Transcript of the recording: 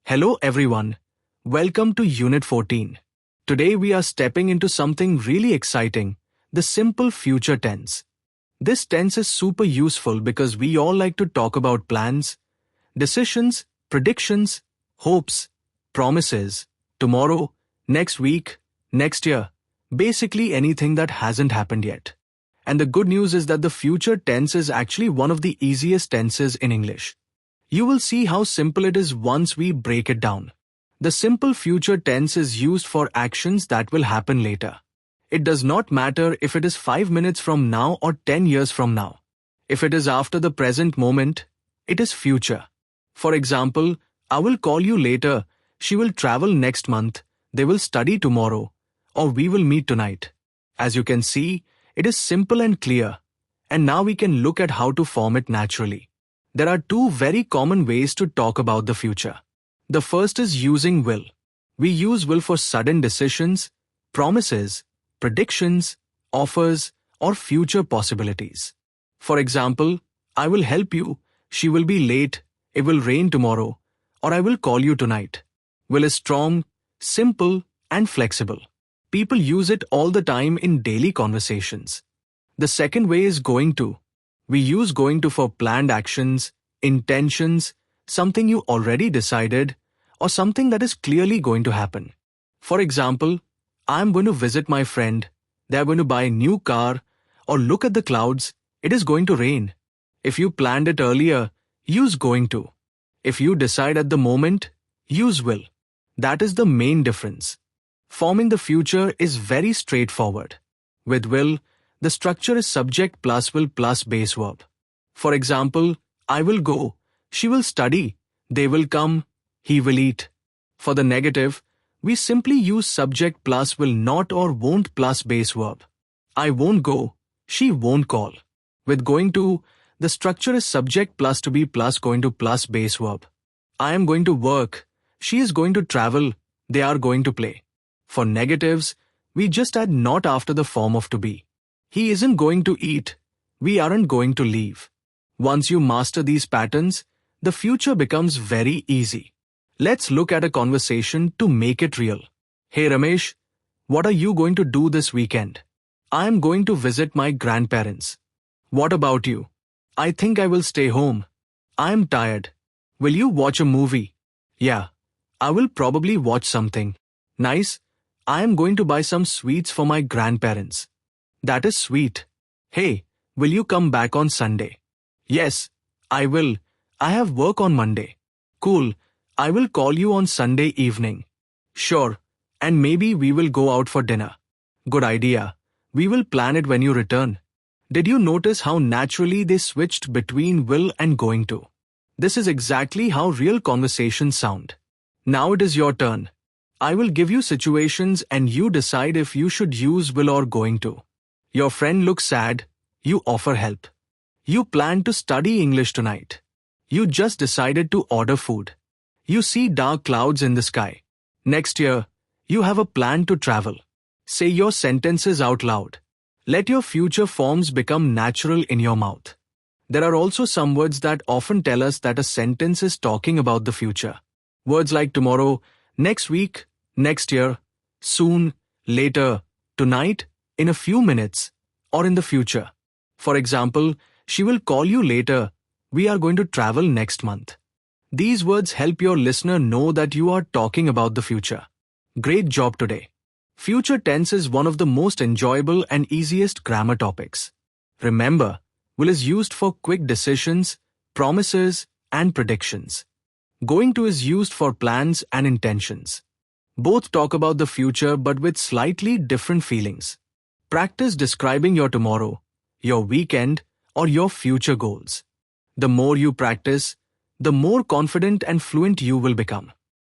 Hello everyone. Welcome to Unit 14. Today we are stepping into something really exciting, the simple future tense. This tense is super useful because we all like to talk about plans, decisions, predictions, hopes, promises, tomorrow, next week, next year, basically anything that hasn't happened yet. And the good news is that the future tense is actually one of the easiest tenses in English. You will see how simple it is once we break it down. The simple future tense is used for actions that will happen later. It does not matter if it is 5 minutes from now or 10 years from now. If it is after the present moment, it is future. For example, I will call you later, she will travel next month, they will study tomorrow, or we will meet tonight. As you can see, it is simple and clear. And now we can look at how to form it naturally. There are two very common ways to talk about the future. The first is using will. We use will for sudden decisions, promises, predictions, offers, or future possibilities. For example, I will help you, she will be late, it will rain tomorrow, or I will call you tonight. Will is strong, simple, and flexible. People use it all the time in daily conversations. The second way is going to. We use going to for planned actions, intentions, something you already decided, or something that is clearly going to happen. For example, I am going to visit my friend, they are going to buy a new car, or look at the clouds, it is going to rain. If you planned it earlier, use going to. If you decide at the moment, use will. That is the main difference. Forming the future is very straightforward. With will, the structure is subject plus will plus base verb. For example, I will go, she will study, they will come, he will eat. For the negative, we simply use subject plus will not or won't plus base verb. I won't go, she won't call. With going to, the structure is subject plus to be plus going to plus base verb. I am going to work, she is going to travel, they are going to play. For negatives, we just add not after the form of to be. He isn't going to eat, we aren't going to leave. Once you master these patterns, the future becomes very easy. Let's look at a conversation to make it real. Hey Ramesh, what are you going to do this weekend? I am going to visit my grandparents. What about you? I think I will stay home. I am tired. Will you watch a movie? Yeah, I will probably watch something. Nice. I am going to buy some sweets for my grandparents. That is sweet. Hey, will you come back on Sunday? Yes, I will. I have work on Monday. Cool. I will call you on Sunday evening. Sure. And maybe we will go out for dinner. Good idea. We will plan it when you return. Did you notice how naturally they switched between will and going to? This is exactly how real conversations sound. Now it is your turn. I will give you situations and you decide if you should use will or going to. Your friend looks sad. You offer help. You plan to study English tonight. You just decided to order food. You see dark clouds in the sky. Next year, you have a plan to travel. Say your sentences out loud. Let your future forms become natural in your mouth. There are also some words that often tell us that a sentence is talking about the future. Words like tomorrow, next week, next year, soon, later, tonight, in a few minutes, or in the future. For example, she will call you later. We are going to travel next month. These words help your listener know that you are talking about the future. Great job today. Future tense is one of the most enjoyable and easiest grammar topics. Remember, will is used for quick decisions, promises, and predictions. Going to is used for plans and intentions. Both talk about the future but with slightly different feelings. Practice describing your tomorrow, your weekend, or your future goals. The more you practice, the more confident and fluent you will become.